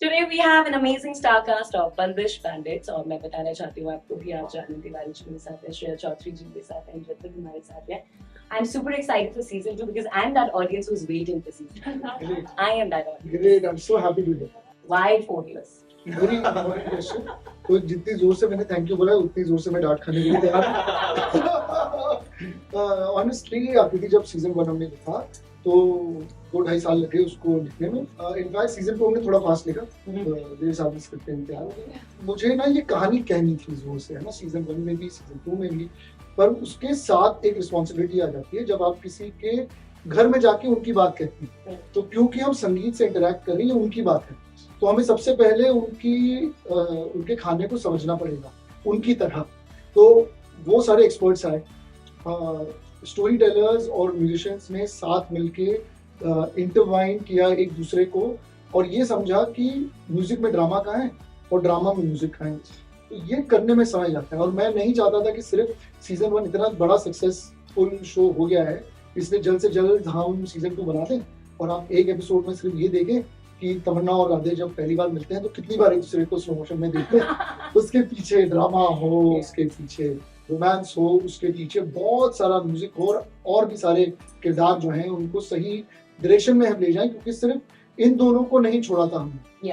Today we have an amazing star cast of Bandish Bandits और मैं बताना चाहती हूँ आपको कि आज जानवी तिवारी जी मेरे साथ है, श्रेया चौधरी जी मेरे साथ है, जतिन हमारे साथ है. I'm super excited for season 2 because I'm that audience who's waiting for season 2. Great. I am that audience. Great, I'm so happy to hear. Why 4 years? Very important question. तो जितनी जोर से मैंने थैंक यू बोला उतनी जोर से मैं डांट खाने के लिए तैयार. ऑनेस्टली आकृति जब सीजन 1 हमने लिखा तो 2-2.5 साल लगे उसको लिखने में. इनफैक्ट सीजन 2 हमने थोड़ा फास्ट लिखा. मेरे साथ में स्क्रिप्ट तैयार हो गई. मुझे ना ये कहानी कहनी थी जोर से, है ना, सीजन 1 में भी सीजन 2 में भी. पर उसके साथ एक रिस्पॉन्सिबिलिटी आ जाती है जब आप किसी के घर में जाके उनकी बात कहती हैं. तो क्योंकि हम संगीत से इंटरेक्ट कर रहे हैं, उनकी बात है, तो हमें सबसे पहले उनके खाने को समझना पड़ेगा उनकी तरह. तो वो सारे एक्सपर्ट्स आए, स्टोरी टेलर्स और म्यूजिशियंस ने साथ मिलके इंटरवाइन किया एक दूसरे को और ये समझा कि म्यूजिक में ड्रामा कहाँ है और ड्रामा में म्यूजिक कहाँ है. तो ये करने में समय जाता है और मैं नहीं चाहता था कि सिर्फ सीजन 1 इतना बड़ा सक्सेसफुल शो हो गया है इसलिए जल्द से जल्द हम सीजन 2 बना दें और आप एक एपिसोड में सिर्फ ये देखें कि तमन्ना और राधे जब पहली बार मिलते हैं तो कितनी बार एक दूसरे को स्लो मोशन में देखते हैं. उसके पीछे ड्रामा हो, उसके पीछे रोमांस हो, उसके पीछे बहुत सारा म्यूजिक हो और भी सारे किरदार जो हैं उनको सही डायरेक्शन में हम ले जाएं क्योंकि सिर्फ इन दोनों को नहीं छोड़ा था हमने.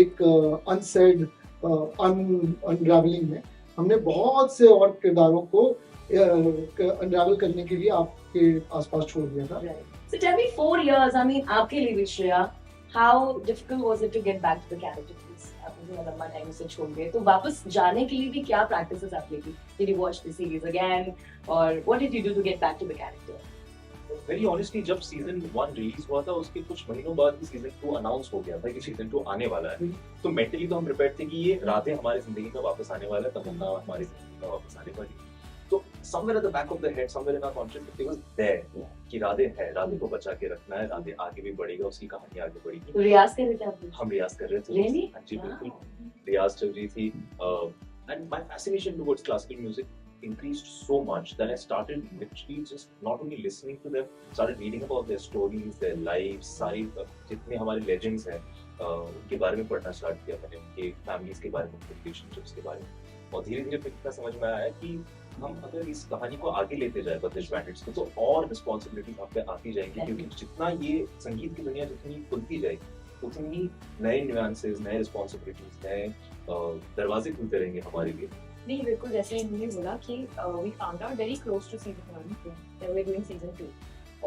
एक अनसेड अनरावलिंग में हमने बहुत से और किरदारों को अनरावल करने के लिए आपके आसपास छोड़ दिया था. So tell me 4 years, I mean आपके लिए भी Shreya, how difficult was it to get back to the character please? आपने लंबा टाइम से छोड़ गए तो वापस जाने के लिए भी क्या प्रैक्टिसेस आपने की? Did you watch the series again or what did you do to get back to the character? Very honestly जब सीजन 1 रिलीज हुआ था उसके कुछ महीनों बाद ही सीजन 2 अनाउंस हो गया था कि सीजन 2 आने वाला है. तो मेंटली तो हम प्रिपेयर्ड थे कि ये राधे हमारी जिंदगी में वापस आने वाला है, तमन्ना हमारी जिंदगी में वापस आने वाली. तो somewhere at the back of the head, somewhere in our conscious it was there कि राधे है, राधे को बचा के रखना है, राधे आगे भी बढ़ेगा, उसकी कहानी आगे बढ़ेगी. तो रियाज कर रहे थे आप? हम रियाज कर रहे थे. Really? हाँ जी बिल्कुल रियाज चल रही थी. And my fascination towards classical music increased so much that I started literally just not only listening to them, started reading about their stories, their lives, सारी जितने हमारे legends हैं उनके बारे में पढ़ना स्टार्ट किया मैंने, उनके families के बारे में, उनके relationships के बारे में. और धीरे धीरे फिर इतना समझ में आया कि हम अगर इस कहानी को आगे लेते जाए बंदिश बैंडिट्स को तो और रिस्पॉन्सिबिलिटीज हम पे आती जाएंगी क्योंकि जितना ये संगीत की दुनिया जितनी खुलती जाएगी उतनी नए न्यूएंसेस, नए रिस्पॉन्सिबिलिटीज, नए दरवाजे खुलते रहेंगे हमारे लिए. नहीं बिल्कुल जैसे इन्होंने बोला कि we found out very close to season 1 that we are doing season 2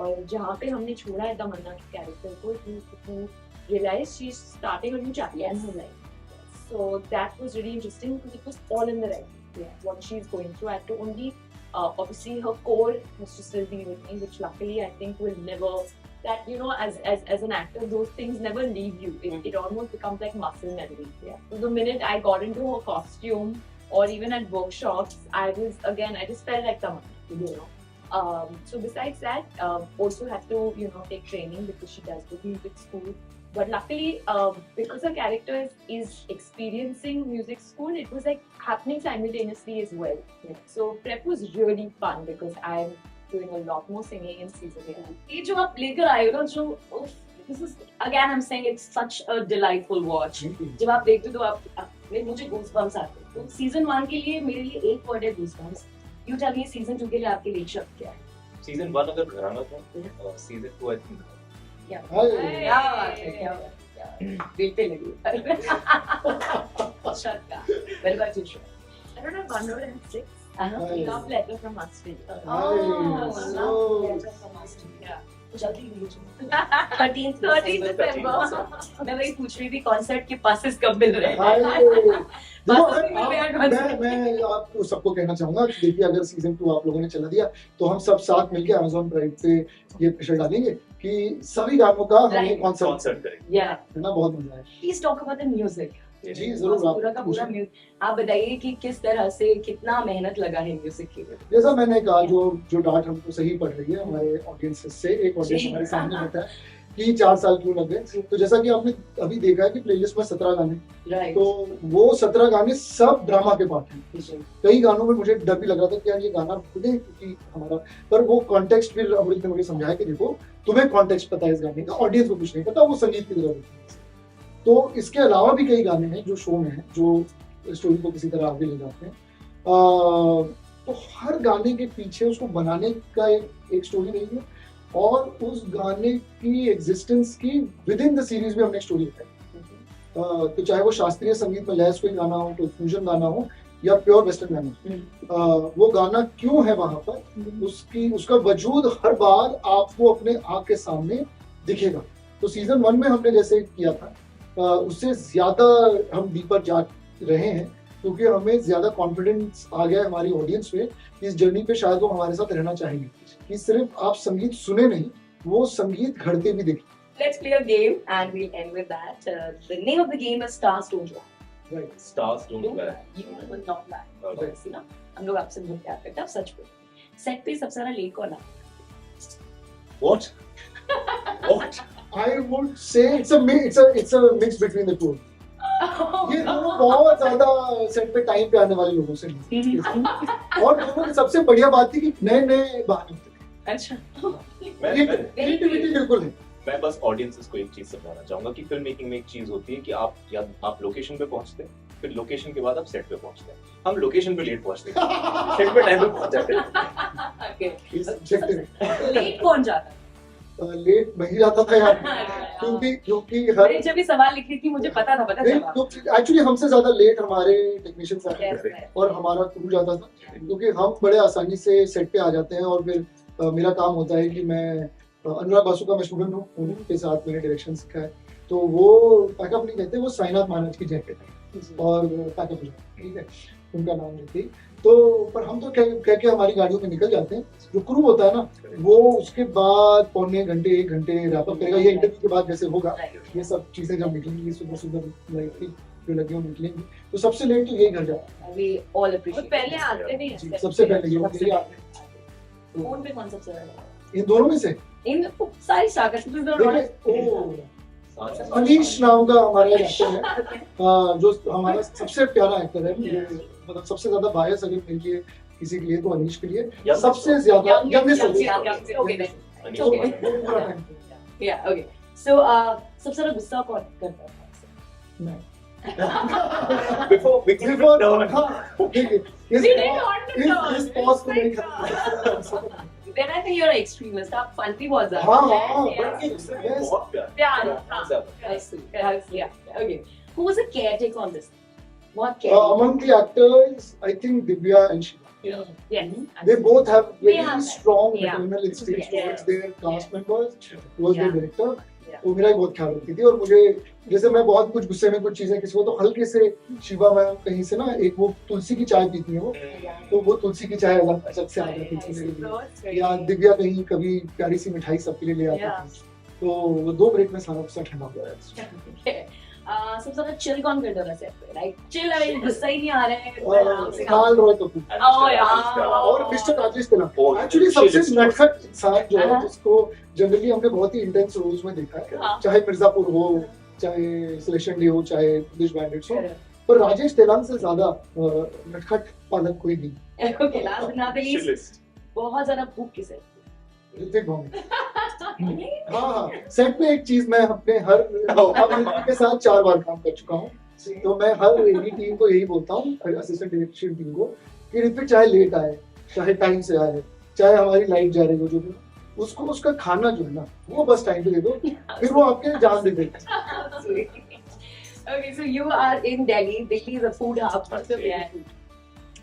और जहाँ पे हमने छोड़ा है तमन्ना के कैरेक्टर को to realise she is starting a new chapter in her life. So that was really interesting because it was all in the right. What she's going through, I had to only obviously her core has to still be with me, which luckily I think will never. That you know, as an actor, those things never leave you. It almost becomes like muscle memory. So the minute I got into her costume, or even at workshops, I just felt like someone, you know. So besides that, also had to take training because she does the music school. But luckily, because her character is experiencing music school, it was like happening simultaneously as well. So prep was really fun because I'm doing a lot more singing in season 8. ये जो आप लेकर आए हो ना जो this is again I'm saying it's such a delightful watch. जब आप देखते हो तो आप मुझे goosebumps आते हैं. तो सीजन 1 के लिए मेरे लिए एक वर्ड है goosebumps. You tell me season 2 के लिए आपके लिए शब्द क्या है? सीजन 1 अगर घराना था सीजन 2 आई थिंक क्या बात है. देखते लगे. शब्द का. Well got you. I don't know, 106. Uh-huh. Love letter from Australia. जल्दी लीजिए. 13th December. मैं वही पूछ रही थी कॉन्सर्ट के पासेस कब मिल रहे हैं. मैं आपको सबको कहना चाहूंगा कि देखिए अगर सीजन 2 आप लोगों ने चला दिया तो हम सब साथ मिलके Amazon प्राइम पे ये प्रेशर डालेंगे कि सभी गानों का हम कॉन्सर्ट करेंगे. है ना, बहुत मजा है. Please talk about the music. जी जरूर. पूरा का पूरा म्यूजिक आप बताइए कि किस तरह से कितना मेहनत लगा है म्यूजिक के लिए. जैसा मैंने कहा जो डांट हमको सही पड़ रही है हमारे ऑडियंस से, एक ऑडियंस हमारे सामने बैठा है कि 4 साल क्यों लग गए. तो जैसा कि आपने अभी देखा है कि प्लेलिस्ट में 17 गाने, तो वो 17 गाने सब ड्रामा के पार्ट हैं. कई गानों में मुझे डर भी लग रहा था कि यार ये गाना भूल गए क्योंकि हमारा, पर वो कॉन्टेक्स्ट फिर अमृत ने मुझे समझाया कि देखो तुम्हें कॉन्टेक्स्ट पता है इस गाने का, ऑडियंस को कुछ नहीं पता, वो संगीत की तरह. तो इसके अलावा भी कई गाने हैं जो शो में हैं, जो स्टोरी को किसी तरह आगे ले जाते हैं। तो हर गाने के पीछे उसको बनाने का एक स्टोरी रही है, और उस गाने की एग्जिस्टेंस की विद इन द सीरीज में हमने स्टोरी बताई। तो चाहे वो शास्त्रीय संगीत में लैस कोई गाना हो, कोई फ्यूजन गाना हो, या प्योर वेस्टर्न गाना, वो गाना क्यों है वहां पर, उसका वजूद हर बार आपको अपने आँख के सामने दिखेगा। तो सीजन 1 में हमने जैसे किया था, उससे ज्यादा हम डीपर जा रहे हैं, क्योंकि हमें ज्यादा कॉन्फिडेंस आ गया है हमारी ऑडियंस में, इस जर्नी पे शायद वो हमारे साथ रहना चाहेंगे कि सिर्फ आप संगीत सुने नहीं, वो संगीत घड़ते भी देखें। Let's play a game and we'll end with that. The name of the game is Stars Don't Lie. Right. Stars don't lie. You will not lie. Okay. See ना, हम लोग आपसे बहुत प्यार करते हैं, सच बोल। सेट पे सबसे ज्यादा लेट कौन आता What? What? I would say it's a mix between the two. ये दोनों बहुत ज्यादा सेट पे टाइम पे आने वाले लोगों से मिलते हैं। और दोनों की सबसे बढ़िया बात थी कि नए बहाने होते थे। अच्छा। क्रिएटिविटी बिल्कुल है। मैं बस ऑडियंसेस को एक चीज समझाना चाहूंगा कि फिल्म मेकिंग में एक चीज होती है कि आप लोकेशन पे पहुंचते हैं, फिर लोकेशन के बाद आप सेट पे पहुंचते हैं। हम लोकेशन पे लेट पहुंचते हैं, सेट पे टाइम पे पहुंच जाते हैं। Okay. लेट कौन जाता है? लेट नहीं जाता था यार, क्योंकि हर मैंने जब ये सवाल लिखी थी मुझे पता था जवाब। एक्चुअली हमसे ज्यादा लेट हमारे टेक्नीशियंस आते Yes, थे yes. और हमारा क्रू जाता था, क्योंकि हम बड़े आसानी से सेट पे आ जाते हैं। और फिर मेरा काम होता है कि मैं अनुराग बासु का मैं स्टूडेंट हूँ, उनके साथ मैंने डायरेक्शन सीखा है, तो वो पैकअप नहीं कहते, वो साइनाथ महाराज की जैकेट है और पैकअप हो जाता है, ठीक है, उनका नाम लेते ही। तो पर हम तो कह के हमारी गाड़ियों में निकल जाते हैं। जो क्रू होता है ना, वो उसके बाद पौने घंटे 1 घंटे रैप अप करेगा। ये इंटरव्यू के बाद जैसे होगा, ये सब चीजें जब निकलेंगी सुबह लाइक जो लगी निकलेंगी, तो सबसे लेट तो यही घर जाता We all appreciate. पहले आते भी है। हैं सबसे पहले ये आते हैं। फोन पे कौन सबसे ज्यादा? इन दोनों में से इन सारी स्टार्स देखिए, अनीश नाम का हमारा एक्टर है, जो हमारा सबसे प्यारा एक्टर है। मुझे मतलब सबसे ज्यादा बायस अगर मेरे लिए किसी के लिए तो अनीश के लिए सबसे ज्यादा यंगेस्ट Yeah, okay. So सबसे ज्यादा गुस्सा कौन करता है? मैं Before देखिए इस पॉज को नहीं खत्म। Then I think you're an extremist. आप फन भी बहुत ज्यादा। हाँ बहुत प्यार प्यार I see. Yeah. Okay. Who was a caretaker on this? What among the actors, I think Divya and Shiva. Yes. They both have They very have that. strong Yeah. maternal instincts Yeah. towards their cast members, towards Yeah. their director. Yeah. वो मेरा ही बहुत ख्याल रखती थी। और मुझे जैसे मैं बहुत कुछ गुस्से में कुछ चीजें किसी को तो हल्के से शिवा मैम कहीं से ना एक वो तुलसी की चाय पीती है वो, तो वो तुलसी की चाय अलग से आ जाती थी मेरे लिए। या दिव्या कहीं कभी प्यारी सी मिठाई सबके लिए ले आती थी, तो वो 2 मिनट में सारा गुस्सा ठंडा हो गया। सबसे ज्यादा चिल कौन करता था सेट पे? राइट, चिल है, गुस्सा ही नहीं आ रहा है, आराम से काम। काल रॉय कपूर Oh, yeah. और मिस्टर राजेश तेला Oh, एक्चुअली chill सबसे is- नटखट इंसान जो है, हाँ। जिसको जनरली हमने बहुत ही इंटेंस रोल्स में देखा है, हाँ। चाहे मिर्जापुर हो, चाहे सिलेक्शन डे हो, चाहे पुलिस बैंडिट्स हो, पर राजेश तेलांग से ज्यादा नटखट पालक कोई नहीं। Okay, last but not the least, Chillest. बहुत ज्यादा भूख किसे? ऋतिक भौमिक। हाँ, सेट पे एक चीज मैं अपने हर ऋतिक के साथ 4 बार काम कर चुका हूँ, तो मैं हर मेरी टीम को यही बोलता हूँ, असिस्टेंट डायरेक्शन टीम को, कि ऋतिक चाहे लेट आए, चाहे टाइम से आए, चाहे हमारी लाइट जा रही हो, जो भी, उसको उसका खाना जो है ना, वो बस टाइम पे दे दो, फिर वो आपके जान दे देगा। Okay, so you are in Delhi. Delhi is a food hub.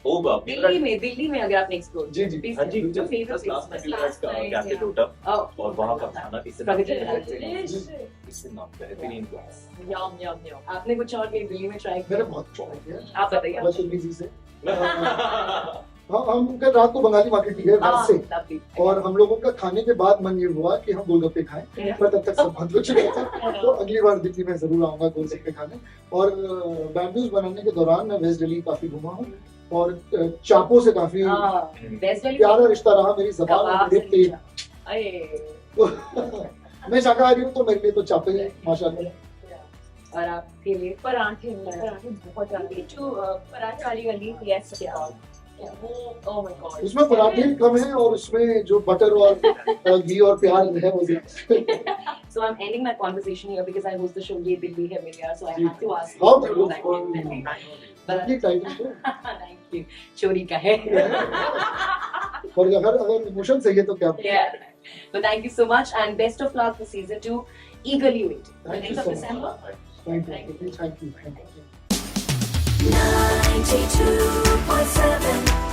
होगा दिल्ली में अगर आपने एक्सप्लोर जी, जी। हाँ जी, जो favourite just last place night we last went night, cafe yeah. Totem Oh, और वहाँ का खाना इतना Delicious. इतना बेहतरीन था। यम आपने कुछ और कहीं दिल्ली में ट्राई मैंने किया? बहुत ट्राई किया, आप बताइए। बदतमीजी से। हाँ, हम कल रात को बंगाली मार्केट गए घर से, lovely. और हम लोगों का खाने के बाद मन ये हुआ कि हम गोलगप्पे खाएं, पर तब तक सब बंद हो चुका था। तो अगली बार दिल्ली में जरूर आऊंगा गोलगप्पे खाने। और बैम्बूज बनाने के दौरान मैं वेस्ट दिल्ली काफी घूमा हूँ, और चापों से काफी हाँ, West Delhi प्यारा रिश्ता रहा मेरी जबान और कबाब मेरे से पेट। नीचा। अये। तो मैं शाकाहारी हूँ, तो मेरे लिए तो चापे ही माशाल्लाह। और आपके लिए पराठे बहुत ज्यादा जो पराठे वाली गली यस ओह माय गॉड उसमें पराठे कम है, और उसमें जो बटर और घी और प्याज है वो ज्यादा। So I'm ending my conversation here because I host the show Ye Dilli Hai Mera, so I जी. have to ask you How about beautiful. that Ye Dilli. But अपनी टाइटल को thank you. चोरी का है. और अगर emotion सही है तो क्या Yeah. But thank you so much and best of luck for season 2. Eagerly waiting. Thank you 9th of so much. December. Thank you. Thank you. 92.7